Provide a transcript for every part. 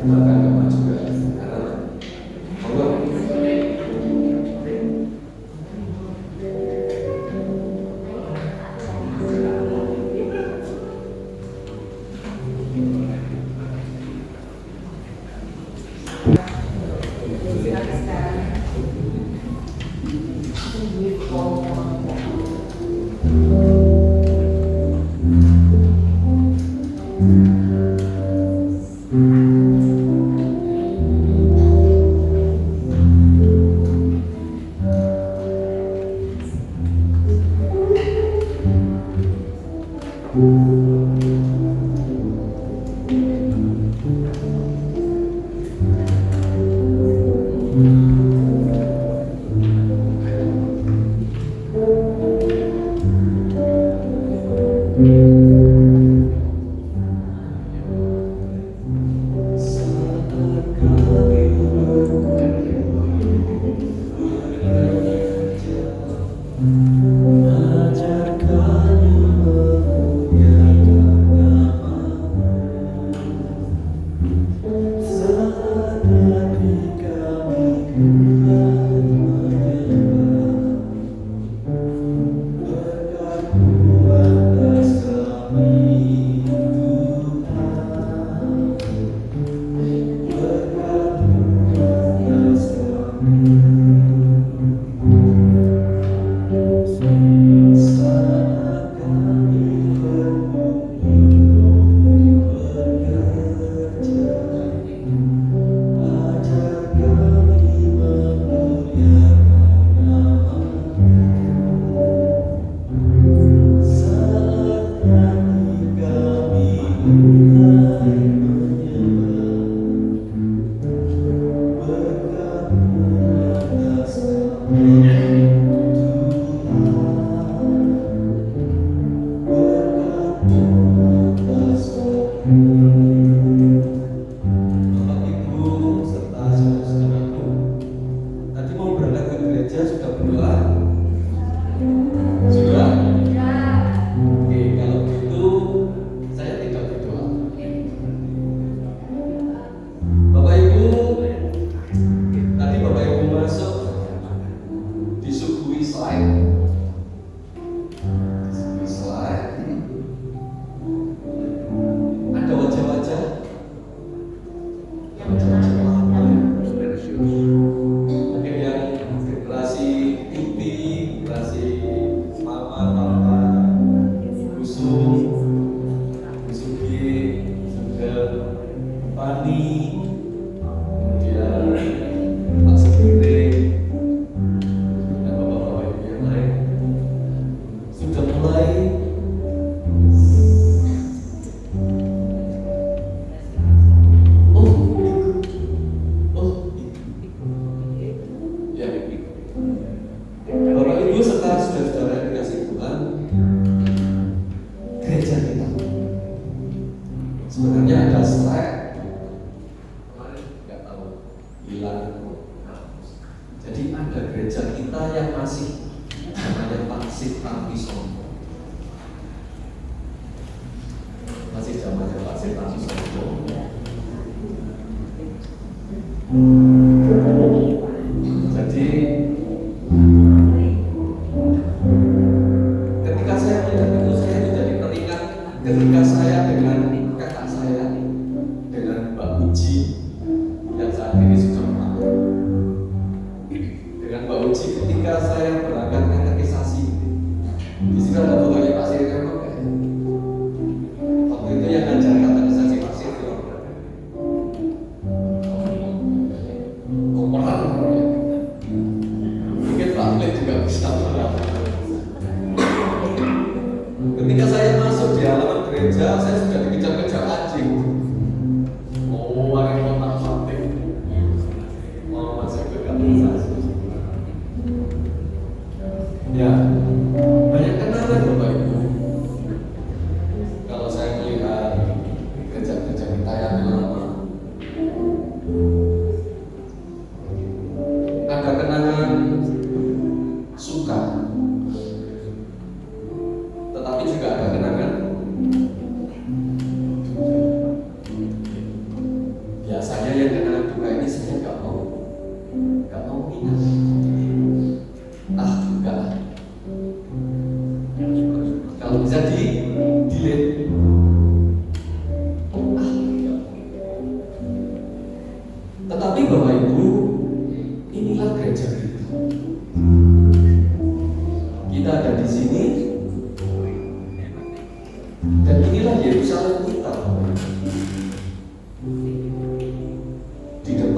bahkan Bapak juga karena Allah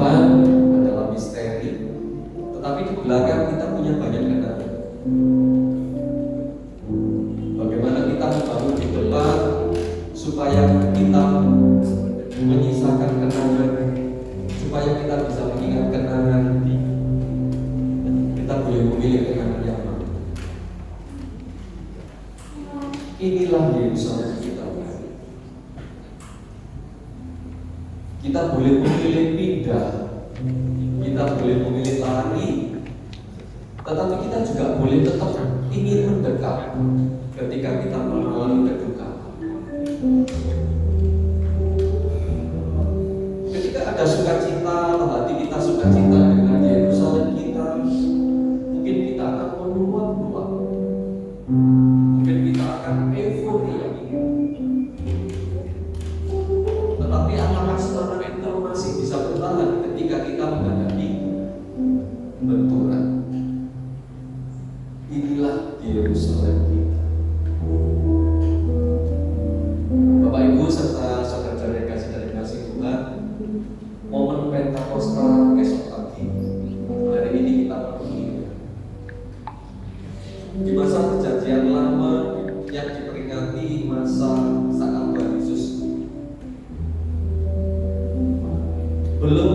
depan adalah misteri, tetapi di belakang kita punya banyak kenangan. Bagaimana kita membangun di depan supaya kita menyisakan kenangan, supaya kita bisa mengingat kenangan. Kita boleh memilih kenangan yang mana. Inilah Yerusalem kita. Kita boleh memilih pindah, kita boleh memilih lari, tetapi kita juga boleh tetap ingin mendekat ketika kita mengalami kedukaan. Ketika ada sukacita, hati kita sukacita dengan Yerusalem kita, mungkin kita akan meluap-luap, mungkin kita akan euforia. Tetapi apakah semangat itu masih bisa bertahan ketika kita menghadapi benturan? Inilah Yerusalem kita. Bapak Ibu serta saudara-saudara yang kasih dari kasih Tuhan, momen Pentakosta esok pagi hari ini kita penuhi di masa perjanjian lama yang diperingati masa saat Tuhan Yesus belum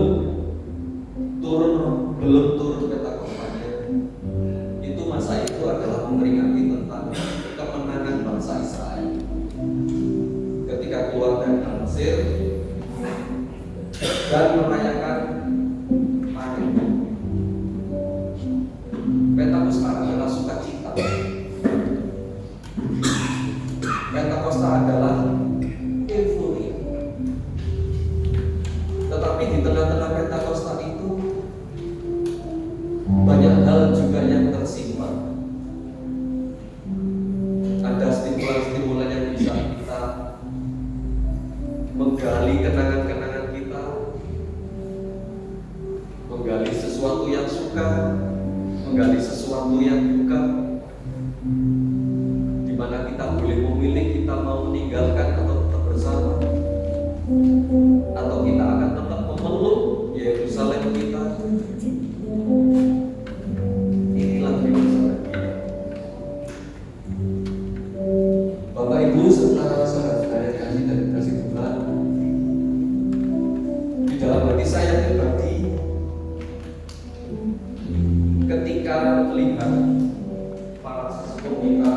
turun Pentakostanya. Itu masa itu adalah memperingati tentang kemenangan bangsa Israel ketika keluar dari Mesir dan merayakan panen. Pentakosta adalah sukacita. Pentakosta adalah euforia. Tetapi di tengah-tengah Pentakosta itu banyak hal juga yang tersimpan. Ada stimulan-stimulan yang bisa kita menggali kenangan-kenangan kita, menggali sesuatu yang suka, menggali sesuatu yang duka, di mana kita boleh memilih kita mau meninggalkan atau tetap bersama, atau kita akan tetap memeluk Yerusalem kita. Inilah Yerusalem kita. Bapak Ibu serta saudara-saudara yang kasih dan kasih Tuhan, di dalam hati saya pribadi, ketika melihat para sesepuh kita,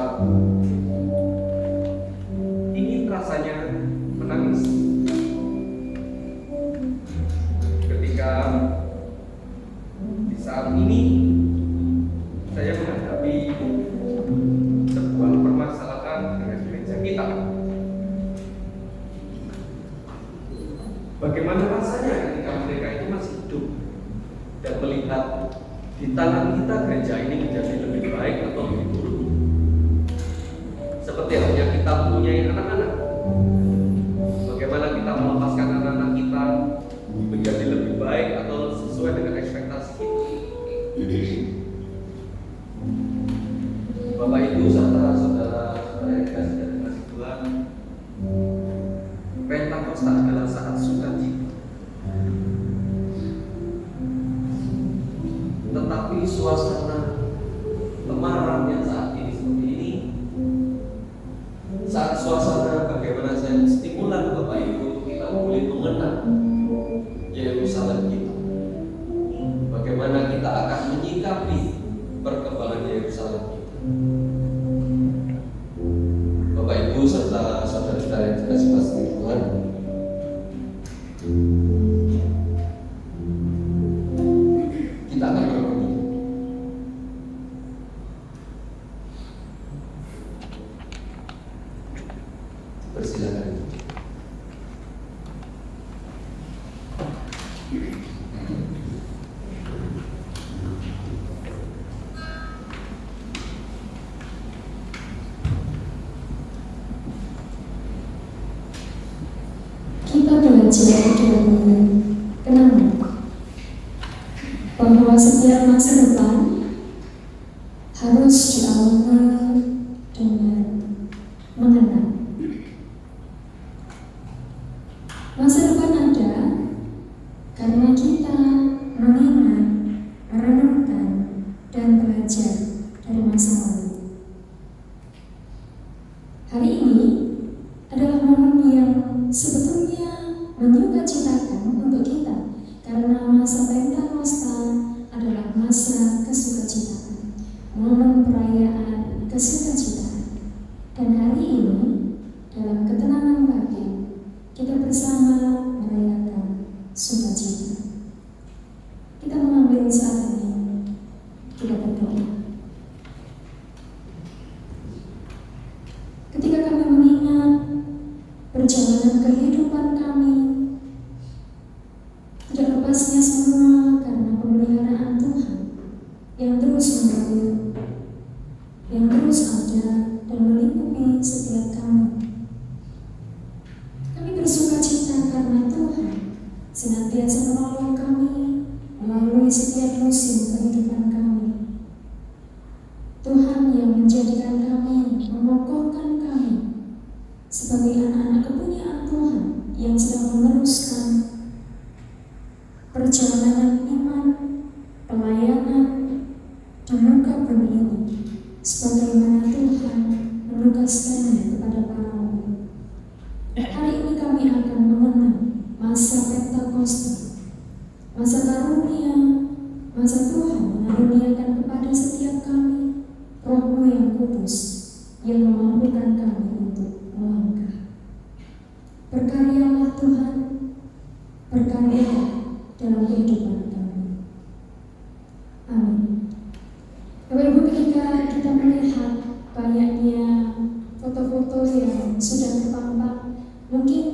ingin rasanya menangis. Ketika di saat ini saya menghadapi sebuah permasalahan dengan gereja kita. Bagaimana rasanya ketika mereka itu masih hidup dan melihat di tangan kita gereja ini menjadi lebih baik atau lebih buruk? Seperti halnya kita mempunyai anak-anak. Bagaimana kita melepaskan anak-anak kita menjadi lebih baik atau sesuai dengan ekspektasi kita? Bapak Ibu serta saudara-saudara yang kasih dan kasih Tuhan, Pentakosta adalah saat sukacita. Tetapi suasana temaram yang saat ini seperti ini, saat suasana bagaimana saya stimulan Bapak Ibu kita boleh mengenang Yerusalem kita, bagaimana kita akan menyikapi perkembangan Yerusalem kita. Bapak Ibu serta saudara-saudara yang dikasihi Tuhan, kita akan berbunyi. Persilakan. Kita belajar dalam kenangan bahwa setiap masa depan harus diawali dengan mengenang. Masa depan ada karena kita masa Pentakosta adalah masa kesukacita, momen perayaan kesukacita. Dan hari ini, dalam ketenangan batin, kita bersama merayakan sukacita. Kita mengambil saat ini, kita berdoa. Ketika kami mengingat perjalanan kehidupan kami, tidak lepasnya semua karena pemeliharaan Tuhan yang terus mengalir, yang terus ada dan melingkupi setiap kami. Kami bersuka cita karena Tuhan senantiasa menolong kami melalui setiap musim kehidupan kami. Tuhan yang menjadikan kami, mengokohkan kami sebagai anak-anak kepunyaan Tuhan yang sedang meneruskan perjalanan iman, pelayanan di muka bumi ini, sebagaimana Tuhan menugaskannya kepada para murid. Hari ini kami akan mengenang masa Pentakosta, masa karunia, masa Tuhan mengaruniakan kepada setiap kami Roh-Mu yang kudus yang memampukan kami untuk melangkah. Berkaryalah Tuhan, berkaryalah dalam kehidupan kami. Amin. Bapak Ibu, ketika kita melihat banyaknya foto-foto yang sudah terpampang, mungkin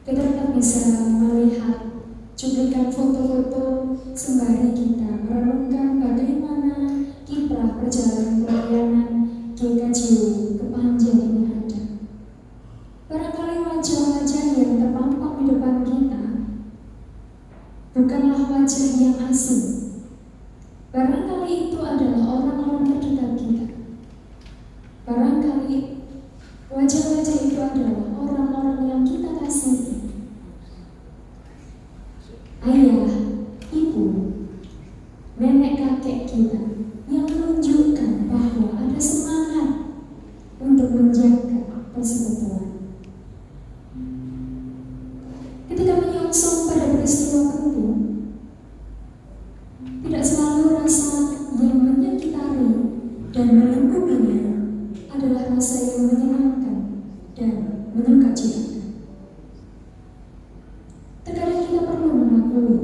kita tetap bisa melihat cuplikan foto-foto sembari kita merenungkan bagaimana kiprah perjalanan pelayanan GKJW Kepanjen ini ada. Barangkali wajah-wajah yang terpampang di depan kita bukanlah wajah yang asing. Barangkali itu adalah orang-orang terdekat kita. Barangkali wajah-wajah itu adalah orang-orang yang kita kasihi. Ayah, ibu, nenek kakek kita yang menunjukkan bahwa ada semangat untuk menjaga persekutuan. Ketika menyongsong pada peristiwa penting, tidak selalu rasa yang menyekitari dan melingkupinya adalah rasa yang menyenangkan dan menyukacitakan. Terkadang kita perlu mengakui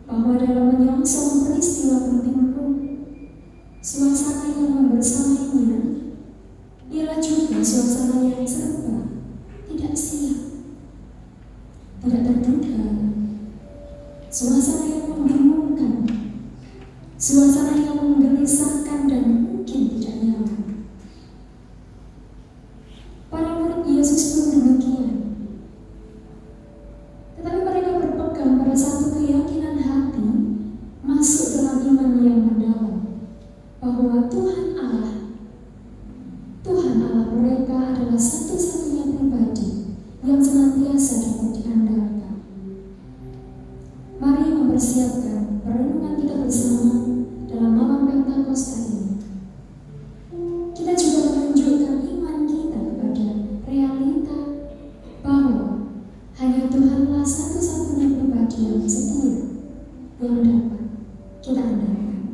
bahwa dalam menyongsong peristiwa penting pun, suasana yang membersamainya ialah juga suasana yang serba tidak siap, tidak terduga, suasana yang membingungkan, suasana yang menggelisahkan dan mungkin tidak nyaman. Para murid Yesus pun demikian. Tetapi mereka berpegang pada satu keyakinan hati, masuk dalam iman yang mendalam, bahwa Tuhan Allah mereka adalah satu-satunya pribadi yang senantiasa dapat diandalkan. Mari mempersiapkan perenungan kita bersama dalam malam Pentakosta ini. Kita juga menunjukkan iman kita kepada realita bahwa hanya Tuhanlah satu-satunya pribadi yang setia yang dapat kita andalkan.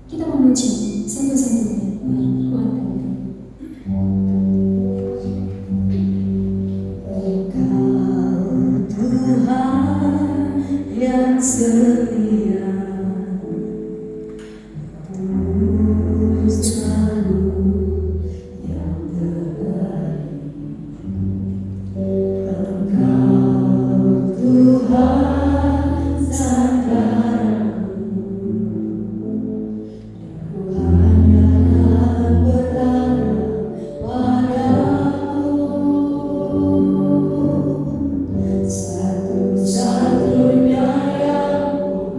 Kita memuji satu-satunya yang kuat. Engkau Tuhan yang setia, tulus selalu yang terbaik. Engkau Tuhan sandaranku, ku hanya berharap padamu. Satu-satunya yang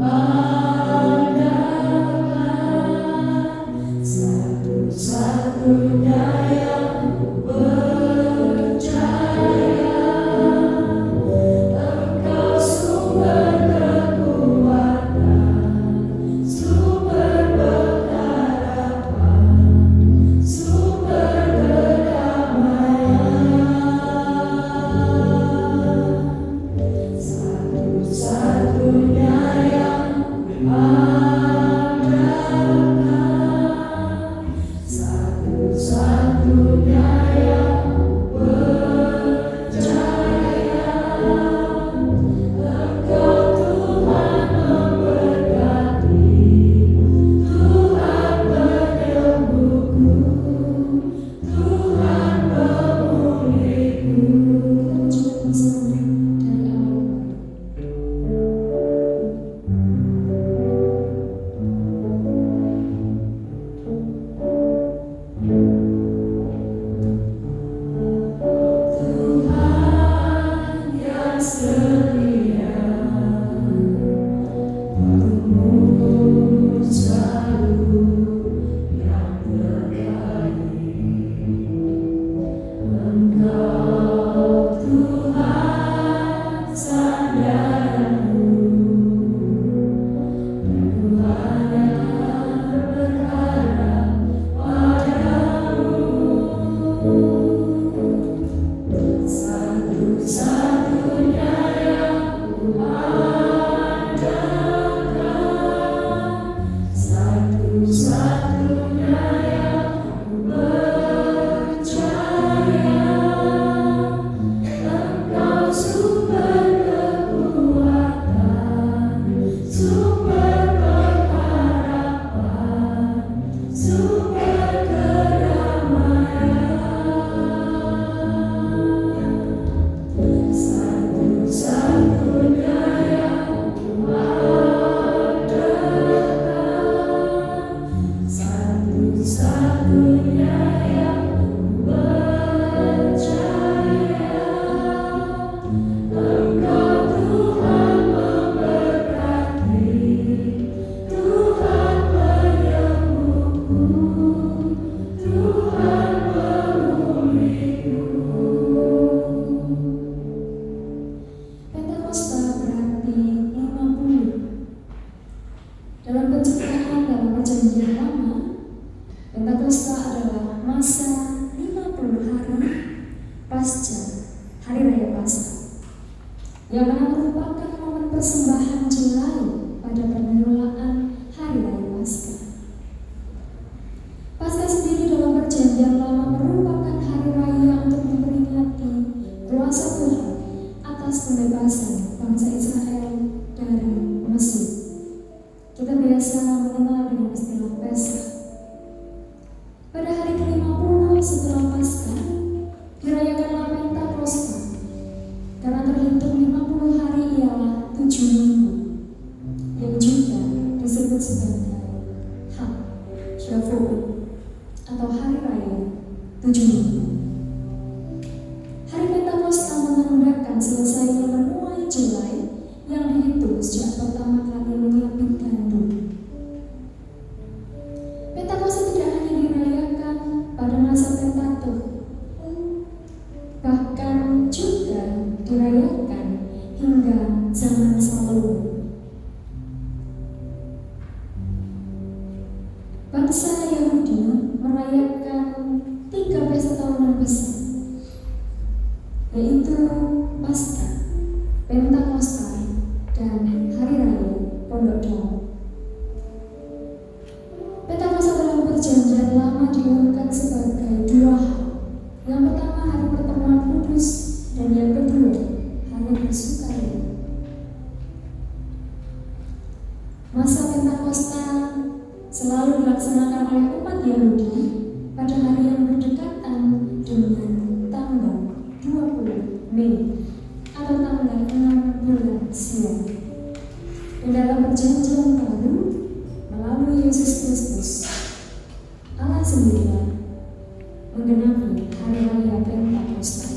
yang mana merupakan momen persembahan jelai pada permulaan Hari Raya Paskah. Paskah sendiri dalam Perjanjian Lama merupakan hari raya untuk memperingati kuasa Tuhan atas pembebasan bangsa Israel dari Mesir. Kita biasa mengenal dengan istilah Paskah. Pada hari ke-50 setelah Paskah dirayakanlah Pentakosta, karena terhitung 50 hari ialah 7 minggu, yang juga disebut sebagai Shavuot atau Hari Raya 7 minggu. Hari Pentakosta menandakan selesainya menuai jelai yang dihitung sejak pertama kali menyiapkan gandum. Pentakosta tidak hanya dirayakan pada masa Pentakosta, bahkan juga dirayakan hingga zaman Salomo. Bangsa Yahudi merayakan 3 pesta tahunan besar, yaitu Paskah, Pentakosta, dan Hari Raya Pondok Daun. Pentakosta dalam Perjanjian Lama diumumkan sebagai 2 hal. Yang pertama, hari pertemuan kudus, dan yang kedua, hari bersukaria. Masa Pentakosta selalu dilaksanakan oleh umat Yahudi pada hari yang berdekatan dengan tanggal 20 Mei atau tanggal 6 bulan Siwan. Dan dalam Perjanjian Baru, melalui Yesus Kristus, Allah sendiri menggenapi hari raya Pentakosta.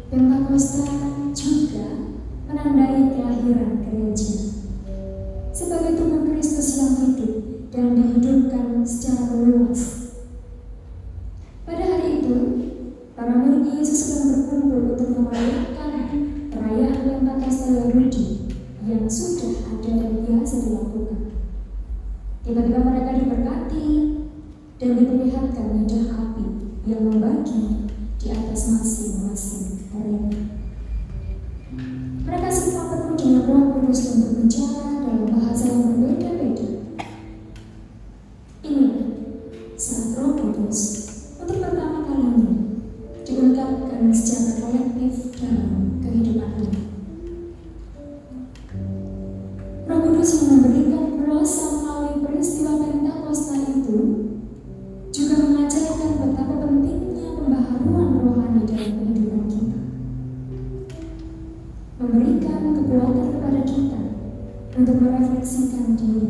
Pentakosta juga menandai kelahiran gereja sebagai tubuh Kristus yang hidup dan dihidupkan secara luas. Pada hari itu, para murid Yesus sedang berkumpul untuk merayakan perayaan Pentakosta Yahudi yang sudah ada dan biasa dilakukan. Tiba-tiba mereka diberkati dan diperlihatkan medan api yang membagi di atas masing-masing mereka. Mereka semua penuh dengan Roh Kudus dan berbicara dalam bahasa yang berbeda-beda. Inilah saat Roh Kudus untuk pertama kalinya diungkapkan secara kolektif dalam kehidupan umat. Roh Kudus yang memberikan kuasa melalui peristiwa Pentakosta itu juga mengajarkan betapa pentingnya pembaharuan rohani dalam kehidupan kita, memberikan kekuatan kepada kita untuk merefleksikan diri,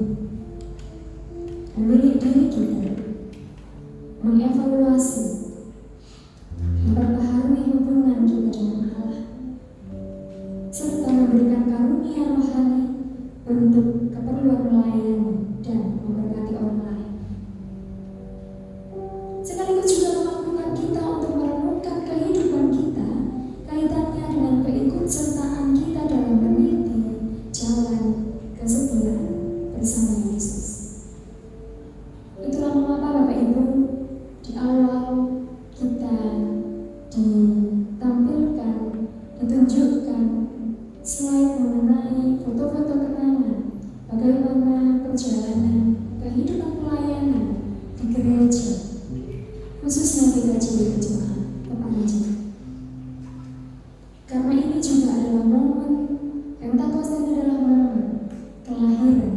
memilih diri kita, mengevaluasi, memperbaharui hubungan kita dengan Allah. untuk keperluan melayani dan memberkati orang lain. Sekaligus juga memampukan kita untuk merenungkan kehidupan kita, kaitannya dengan keikutsertaan kita dalam meniti jalan kesetiaan bersama Yesus. Itulah mengapa Bapak Ibu, di awal kita ditampilkan, ditunjukkan slide mengenai foto-foto kenangan bagaimana perjalanan kehidupan pelayanan di gereja, khususnya di gereja jemaat Kepanjen. Karena ini juga adalah momen Pentakosta, ini adalah momen kelahiran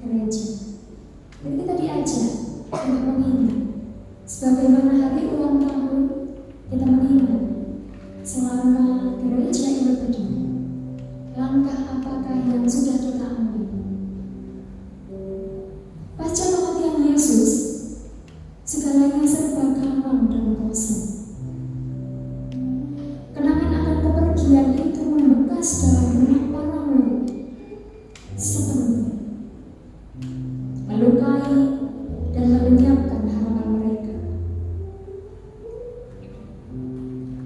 gereja. Jadi kita diajak untuk mengingat, sebagaimana hari ulang tahun kita mengingat selama gereja ini berdiri, langkah apakah yang sudah kita ambil. Pasca kematian Yesus, segalanya serba kalam dan kosong. Kenangan akan kepergian itu membekas dalam benak para murid sepenuhnya, melukai dan melenyapkan harapan mereka.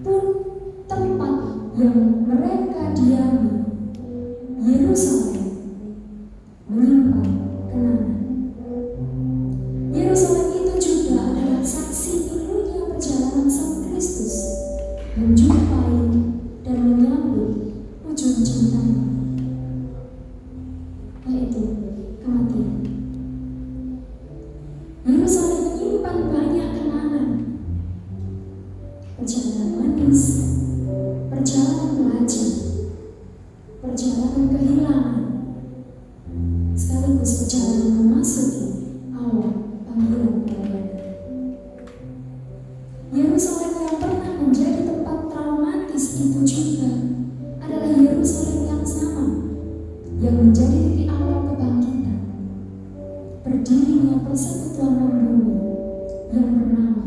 Pun tempat yang mereka diami, Yerusalem, menyimpan kenangan. Yerusalem itu juga adalah saksi pilunya perjalanan Sang Kristus menjumpai dan menyambut ujung cintanya, yaitu kematian. Yerusalem menyimpan banyak kenangan, perjalanan manis, perjalanan belajar, perjalanan kehilangan, sekaligus perjalanan memasuki awal panggilan pelayanan. Yerusalem yang pernah menjadi tempat traumatis itu juga adalah Yerusalem yang sama, yang menjadi titik awal kebangkitan, berdirinya persekutuan membumi yang bernama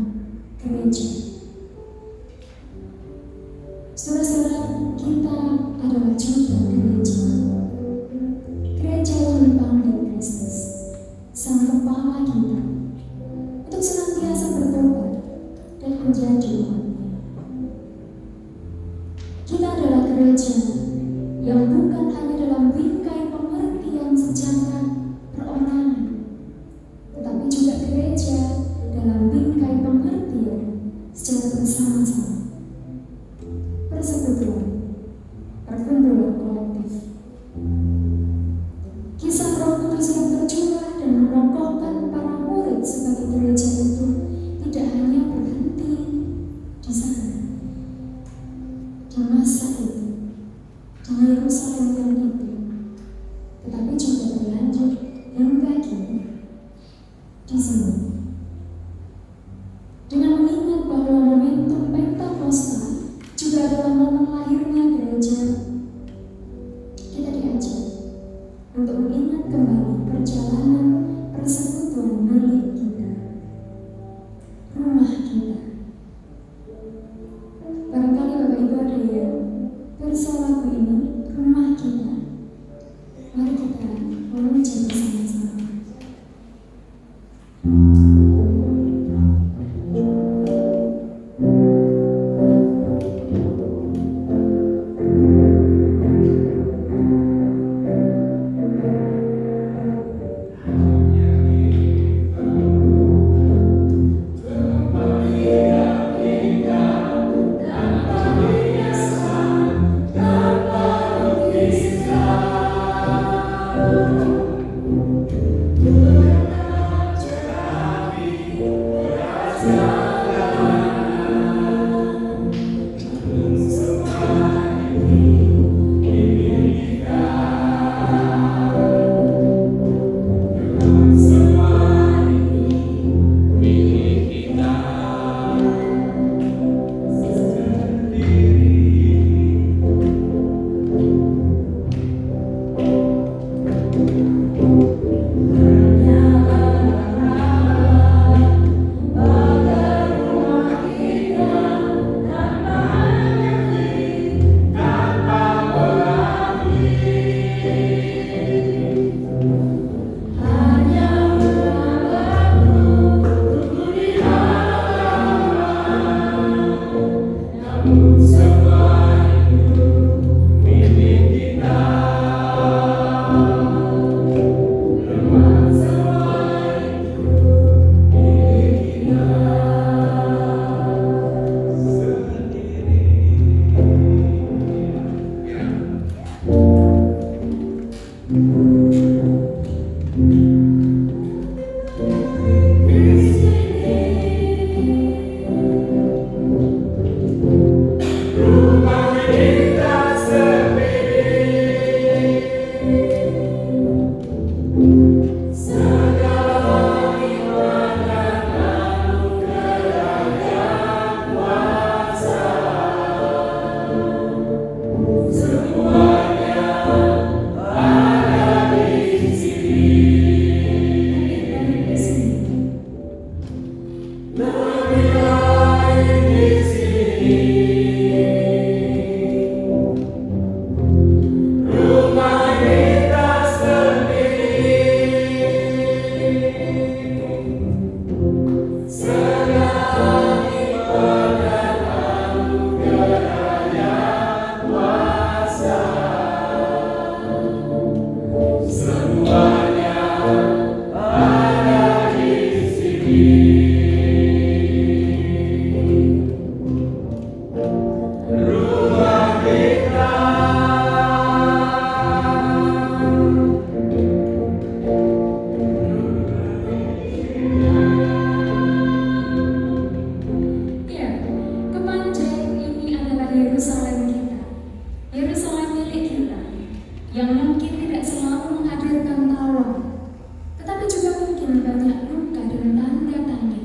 gereja. Saudara-saudara, kita adalah juga gereja. Gereja yang dipanggil Kristus, Sang Kepala kita, untuk senantiasa bertobat dan menjadi umatnya. Kita adalah gereja yang bukan hanya dalam bingkai pengertian secara perorangan, tetapi juga gereja dalam bingkai pengertian secara bersama-sama. Persekutuan, perkumpulan kolektif. Kisah Roh Kudus yang tercurah dan mengokohkan para murid sebagai gereja itu tidak hanya berhenti di sana, di masa itu, di Yerusalem yang itu, tetapi juga berlanjut hingga kini di sini. Dengan mengingat bahwa momentum Pentakosta juga adalah momen lahirnya gereja, kita diajak untuk mengingat kembali perjalanan persekutuan milik kita, rumah kita. Barangkali Bapak Ibu ada yang perso lagu ini, rumah kita. Ya, Kepanjen ini adalah Yerusalem kita, Yerusalem milik kita, yang mungkin tidak selalu menghadirkan tawa, tetapi juga mungkin banyak luka dan tanda tanya.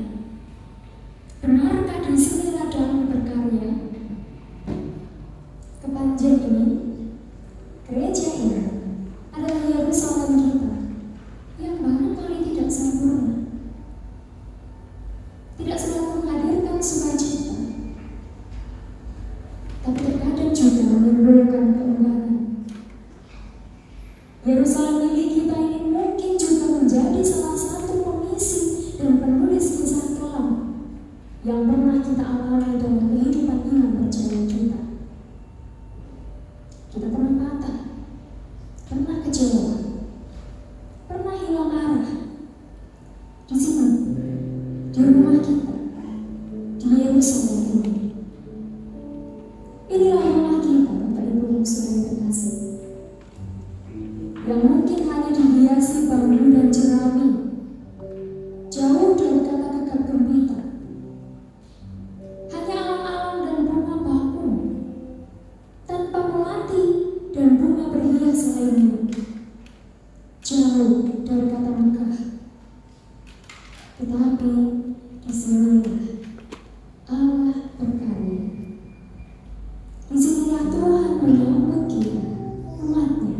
Benarkah di sini ladang berkarya? Kepanjen ini, gereja ini adalah Yerusalem kita, yang barangkali tidak sempurna, tidak selalu menghadirkan sukacita, tapi terkadang juga menimbulkan keengganan. Yerusalem milik kita ini mungkin juga menjadi salah satu pengisi dan penulis kisah kelam yang pernah kita alami dalam kehidupan iman percaya kita. Kita pernah patah, pernah kecewa, pernah hilang arah. Di sini, di rumah kita, di Yerusalem ini. Inilah rumah kita, Bapak Ibu yang sudah terkasih, yang mungkin hanya dihiasi bambu dan jerami, jauh dari kata kekal gembira, hanya alam-alam dan bunga bakung, tanpa melati dan bunga berhias lainnya, jauh dari kata megah. Tetapi di sinilah Allah berkarya. Di sinilah Tuhan menyambut kita, umatnya.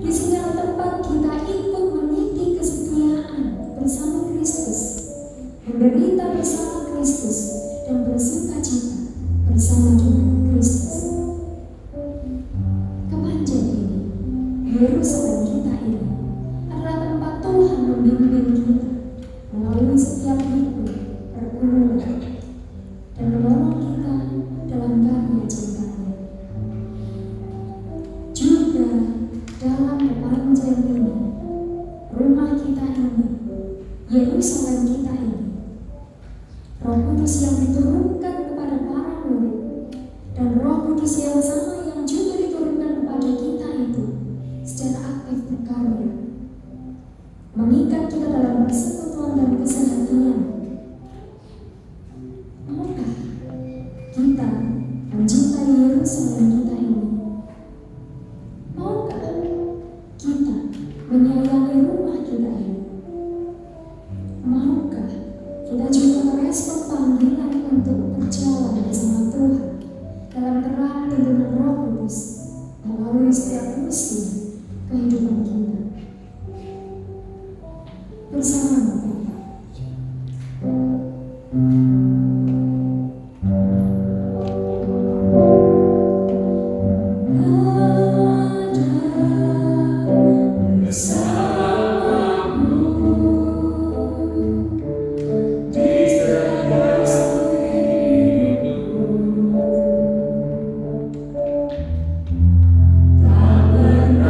Di sinilah tempat kita ikut meniti kesetiaan bersama Kristus, menderita bersama Kristus, dan bersuka cita bersama dengan Kristus. Kepanjen ini, Yerusalem kita ini, adalah tempat Tuhan membimbing kita melalui setiap minggu pergumulan dan menolong kita dalam karya cintanya. Juga dalam Kepanjen ini, rumah kita ini, Yerusalem kita ini, Roh Kudus yang diturunkan kepada para murid dan Roh Kudus yang sama yang juga diturunkan kepada kita itu secara aktif berkarya, mengikat kita dalam persekutuan dan keseharian. Maukah kita mencintai Yerusalem kita ini? Maukah kita menyayangi rumah kita ini? Maukah kita juga merespon panggilan untuk berjalan bersama Tuhan dalam terang tuntunan Roh Kudus melalui setiap peristiwa kehidupan kita? Bersama Bapak. Tak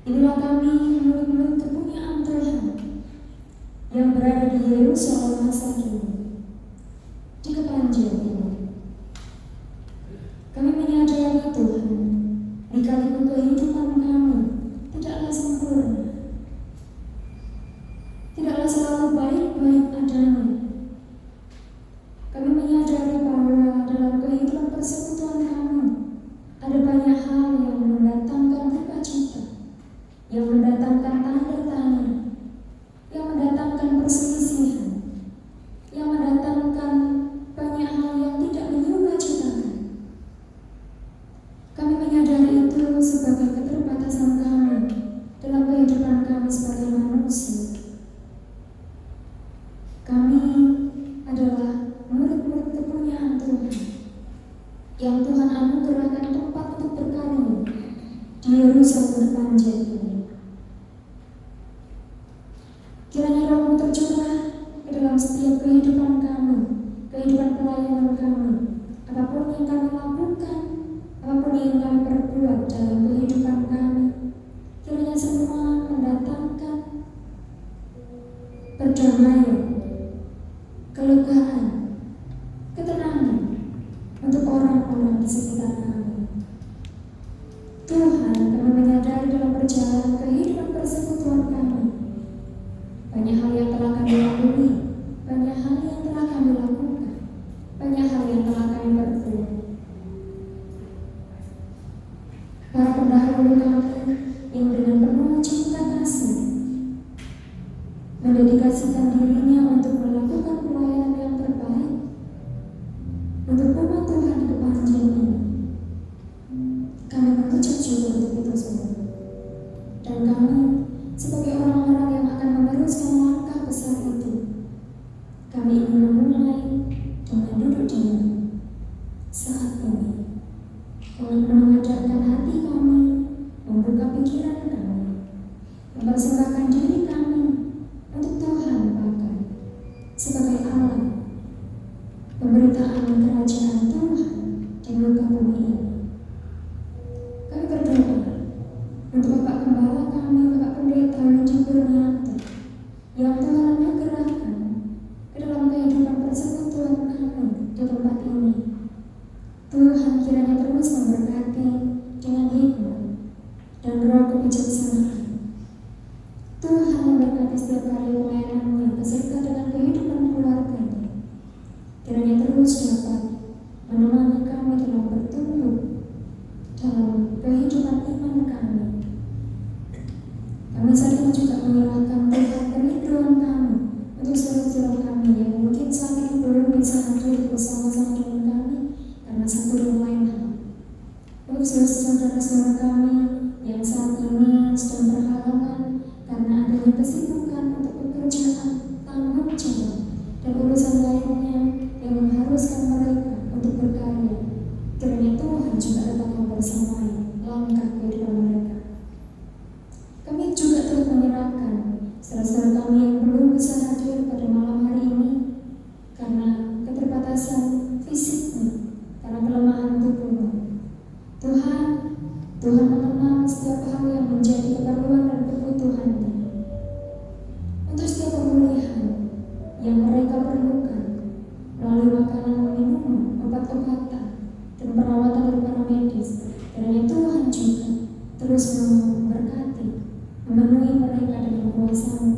Inilah kami, murid-murid kepunyaan Tuhan yang berada di Yerusalem masa kini, di kepanjang ini. Kami menyadari Tuhan, lika-liku kehidupan kami tidaklah sempurna, tidaklah selalu baik-baik adanya. Kami menyadari bahwa dalam kehidupan persekutuan kami ada banyak hal yang mendatangkan duka cita, yang mendatangkan tanda tanya, yang mendatangkan perselisihan, yang mendatangkan banyak hal yang tidak menyukacitakan. Kami menyadari itu sebagai keterbatasan kami dalam kehidupan kami sebagai manusia. Kami adalah murid-murid kepunyaan Tuhan yang Tuhan anugerahkan tempat untuk berkarya di Yerusalem terpanjang ini. Kiranya Roh-Mu tercurah ke dalam setiap kehidupan kami, kehidupan pelayanan kami, apapun yang kami lakukan, apapun yang kami perbuat dalam kehidupan kami, kiranya semua mendatangkan perdamaian, kelegaan, ketenangan untuk orang-orang di sekitar kami. Tuhan, kami menyadari dalam perjalanan kehidupan persekutuan kami, banyak hal yang telah kami lalui, banyak hal yang telah kami lakukan, banyak hal yang telah kami perbuat. Para pendahulu kami yang dengan penuh cinta kasih mendedikasikan dirinya untuk melakukan pelayanan yang terbaik untuk umat Tuhan di kepanjang ini. Kami mengucap syukur untuk itu semua. Dan kami sebagai orang-orang yang akan meneruskan langkah besar itu, kami ingin memulai dengan duduk diam saat ini, dengan mengajarkan hati kami, membuka pikiran kami, mempersembahkan diri kami untuk Tuhan pakai sebagai alat pemberitaan kerajaan Tuhan di muka bumi ini. Kami berdoa untuk Bapak Gembala kami, Bapak Pendeta Widi Kurnianto, yang Tuhan anugerahkan ke dalam kehidupan persekutuan kami di tempat ini. Tuhan kiranya terus memberkati dengan hikmat dan roh kebijaksanaan. Tuhan memberkati setiap karya pelayanannya beserta dengan kehidupan keluarganya. Kiranya terus dapat menemani kami dalam bertumbuh dalam kehidupan iman kami. Kami saat ini juga menyerahkan Tuhan kerinduan kami untuk saudara-saudara kami yang mungkin saat ini belum bisa hadir bersama-sama dengan kami karena satu dan lain hal. Untuk saudara-saudara kami yang saat ini sedang berhalangan karena adanya kesibukan untuk pekerjaan, tanggung jawab, dan urusan lainnya yang mengharuskan mereka untuk berkarya. Kiranya Tuhan juga dapat membersamai langkah kehidupan mereka. Kami juga turut menyerahkan saudara-saudara kami yang belum bisa hadir pada malam hari ini karena keterbatasan fisiknya, karena kelemahan tubuhnya. Tuhan mengenal setiap hal yang menjadi keperluan dan kebutuhannya. Untuk setiap pemulihan yang mereka perlukan melalui makanan, minuman, obat-obatan, dan perawatan dari para medis, kiranya Tuhan juga terus memberkati, memenuhi mereka dengan kuasa-Mu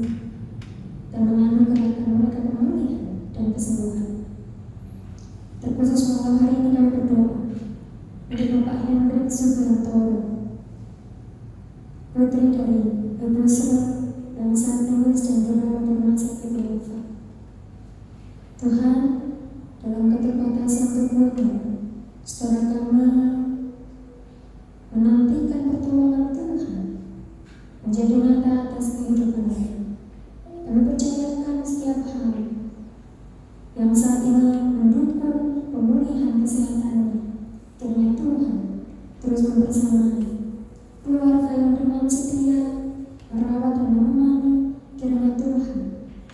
dan menganugerahkan mereka pemulihan dan kesembuhan. Terkhusus malam hari ini kami berdoa untuk Bapak Hendrik Sugiantoro, putri dari Ibu Sri yang saat ini sedang dirawat di rumah sakit Yova. Tuhan, dalam keterbatasan tubuhnya, saudara kami menantikan pertolongan Tuhan menjadi nyata atas kehidupannya. Kami percayakan setiap hal yang saat ini mendukung pemulihan kesehatannya. Kiranya Tuhan terus membersamai keluarga yang dengan setia merawat dan menemani. Kiranya Tuhan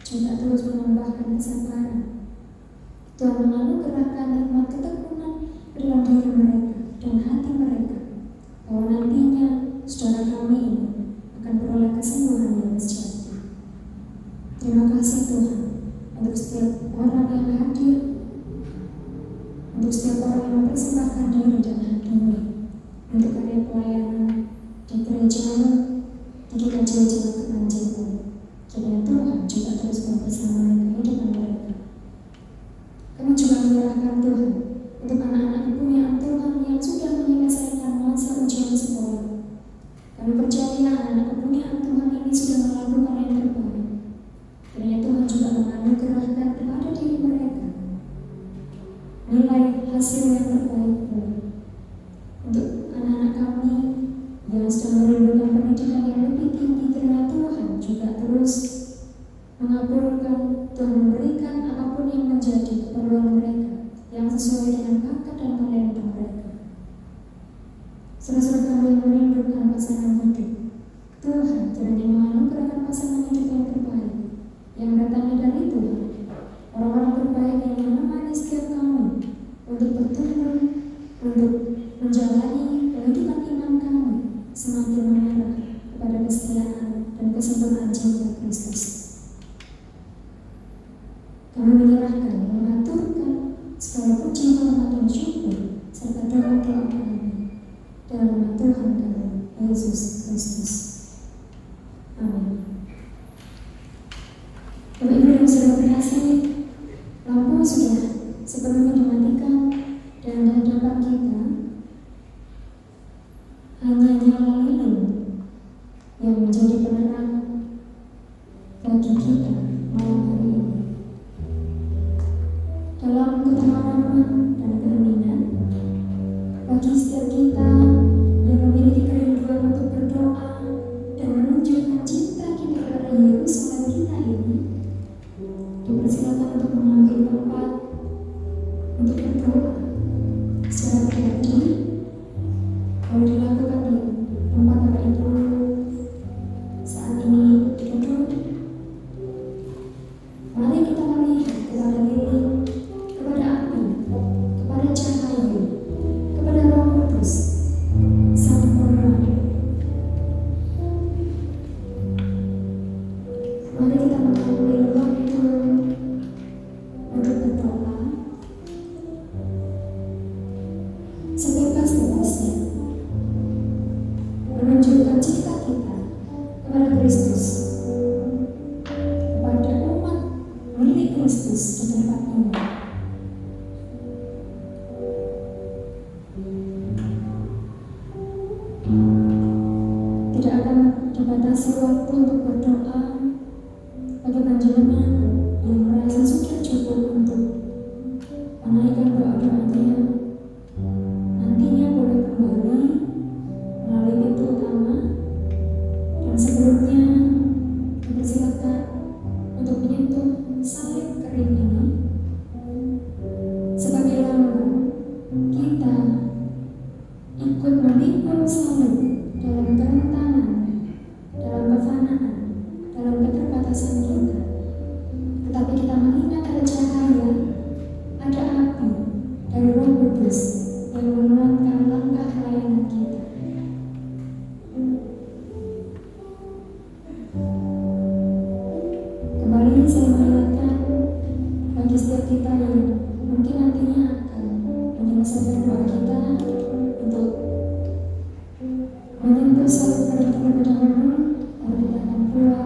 juga terus menambahkan kesabaran. Tuhan menganugerahkan hikmat ketekunan dalam diri mereka dan hati mereka, bahwa nantinya saudara kami ini akan beroleh kesembuhan yang sejati. Terima kasih Tuhan untuk setiap orang yang hadir, untuk setiap orang yang mempersembahkan diri dan hatinya untuk karya pelayanan di gereja-Mu, di gereja-gereja kemanjian. Kiranya Tuhan juga terus mempersamai kehidupan mereka. Kami juga menyerahkan Tuhan untuk anak-anak punya Tuhan yang sudah menyelesaikan masa ujian sekolah. Kami percaya anak-anak kepunyaan Tuhan ini sudah melakukan yang terbaik. Kiranya Tuhan juga menganugerahkan kepada diri mereka nilai hasil yang terbaik pun. Untuk anak-anak kami yang sedang merindukan pendidikan yang lebih tinggi, kiranya Tuhan juga terus mengabulkan, Tuhan memberikan apapun yang menjadi keperluan mereka yang sesuai dengan bakat dan talenta mereka. Saudara-saudara kami yang merindukan pasangan hidup, Tuhan kiranya menganugerahkan pasangan hidup yang terbaik yang datangnya dari Tuhan, orang-orang terbaik yang menemani setiap kami untuk bertumbuh, untuk menjalani kehidupan iman kami semakin mengarah kepada kesetiaan dan kesempurnaan cinta Kristus. Kami menyerahkan, mengaturkan segala puji, hormat dan syukur serta doa-doa kami dalam nama Tuhan kami Yesus Kristus. Amin. Bapak Ibu yang sudah berhasil, lampu sudah sepenuhnya dimatikan dan di hadapan kita hanya nyala lilin yang menjadi penerang bagi kita malam hari ini. Dalam ketemanan dan keheningan, bagi setiap kita yang memiliki kerinduan untuk berdoa dan menunjukkan cinta kita kepada Yerusalem kita ini, dipersilakan untuk mengambil tempat untuk berdoa secara pribadi. Boleh dilakukan di tempat Bapak Ibu saat ini duduk. Mari kita melihat kepada lilin, kepada api, kepada cahaya, kepada Roh Kudus, Sang Penerang. Mari kita mengambil waktu untuk berdoa sebebas-bebasnya, menunjukkan cinta kita kepada Kristus, kepada umat milik Kristus di tempat ini. Tidak akan dibatasi waktu untuk berdoa bagi panjenengan yang merasa sudah cukup untuk menaikkan doa-doanya. Nantinya boleh kembali melalui pintu utama, dan sebelumnya dipersilakan untuk menyentuh salib kering ini sebagai lambang kita ikut memikul salib dalam kerentanan, dalam kefanaan, dalam keterbatasan kita. Tetapi kita mengingat ada cahaya, ada api dari Roh Kudus yang menguatkan langkah pelayanan kita. Kembali saya mengingatkan bagi setiap kita yang mungkin nantinya akan menyelesaikan doa kita untuk menyentuh salib terlebih dahulu, lalu kita akan keluar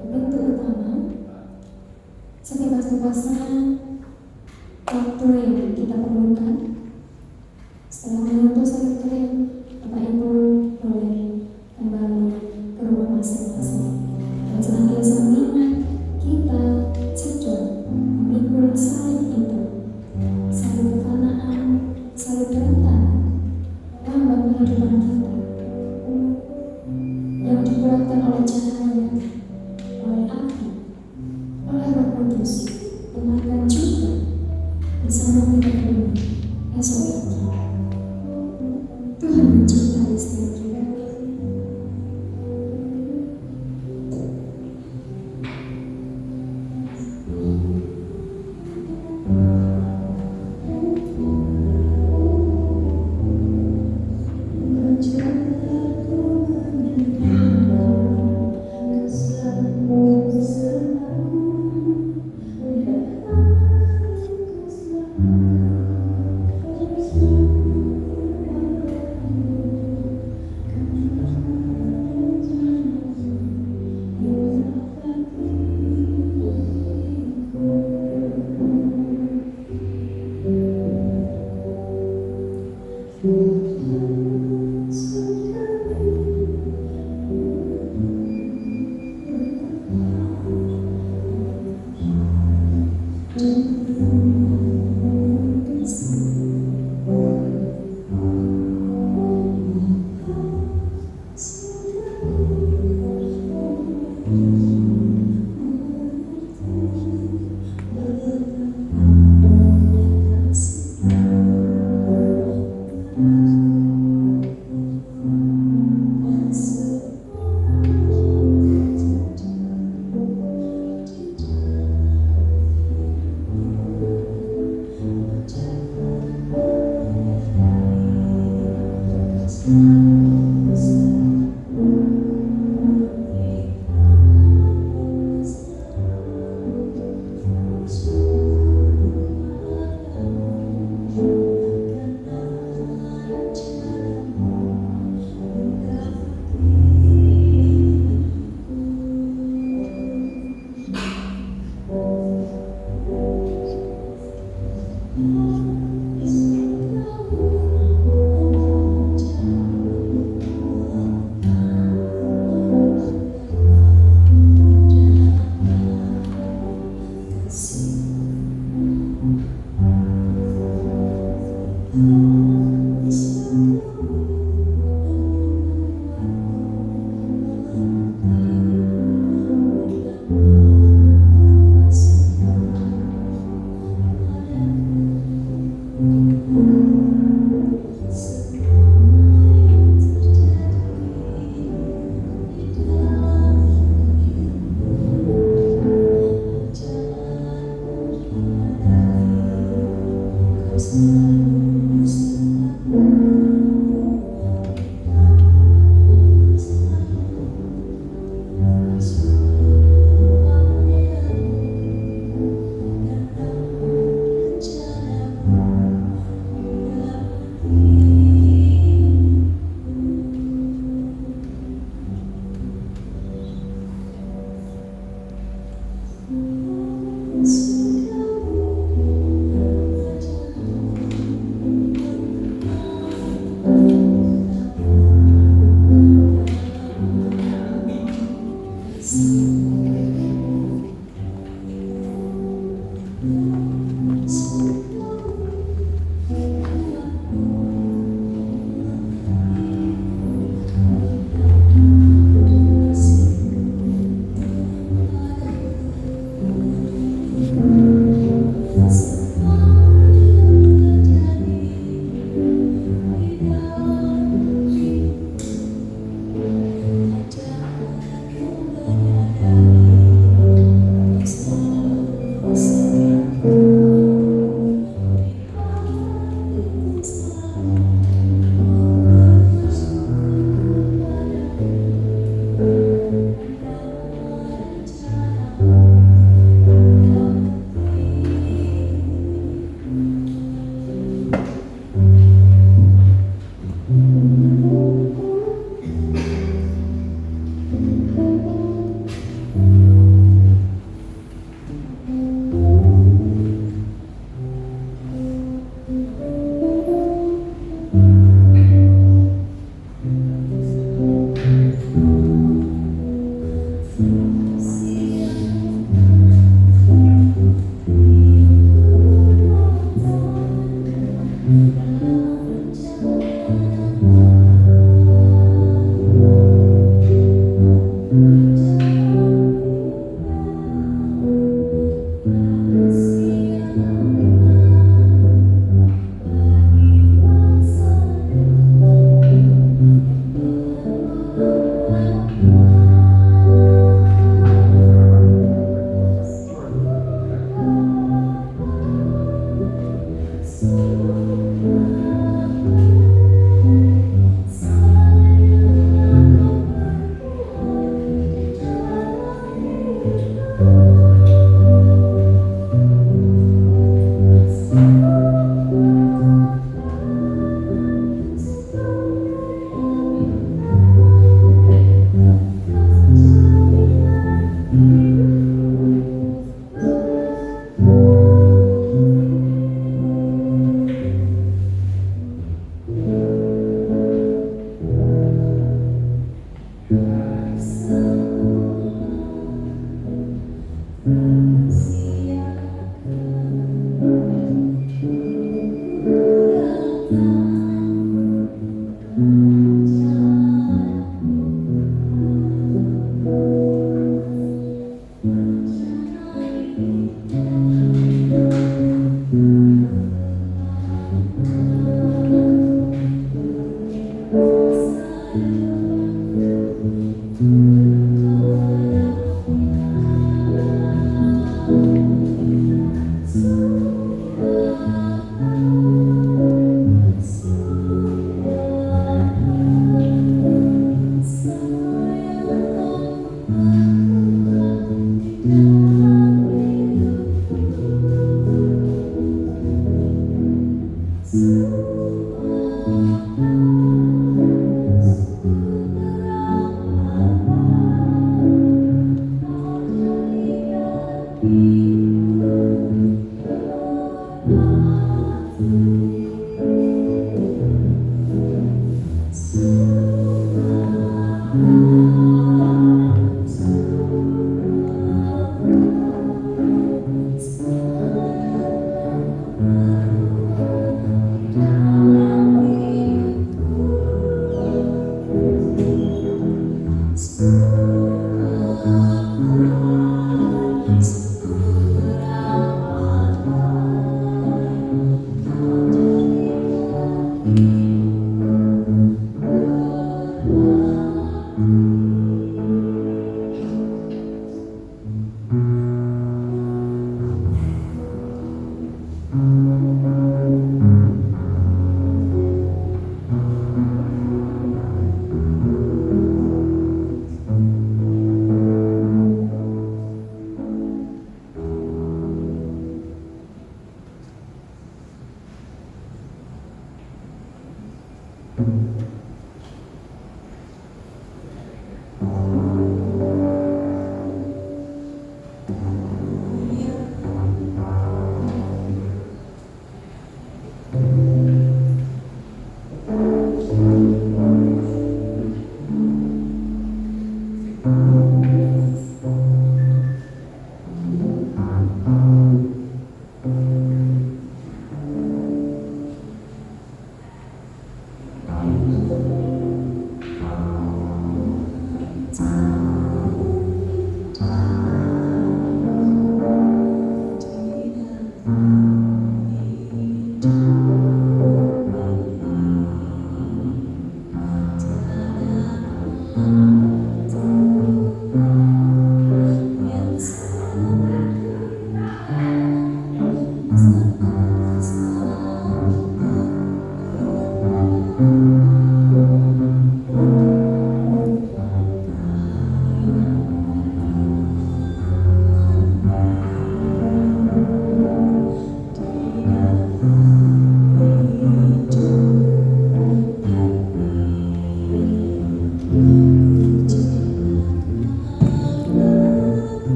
ke pintu utama. Sebebas-bebasnya waktu yang kita perlukan. Setelah menyentuh salib kering, Bapak Ibu boleh kembali ke rumah masing-masing dan senantiasa mengingat kita sedang memikul salib itu, salib kefanaan, salib kerentanan, lambang kehidupan kita yang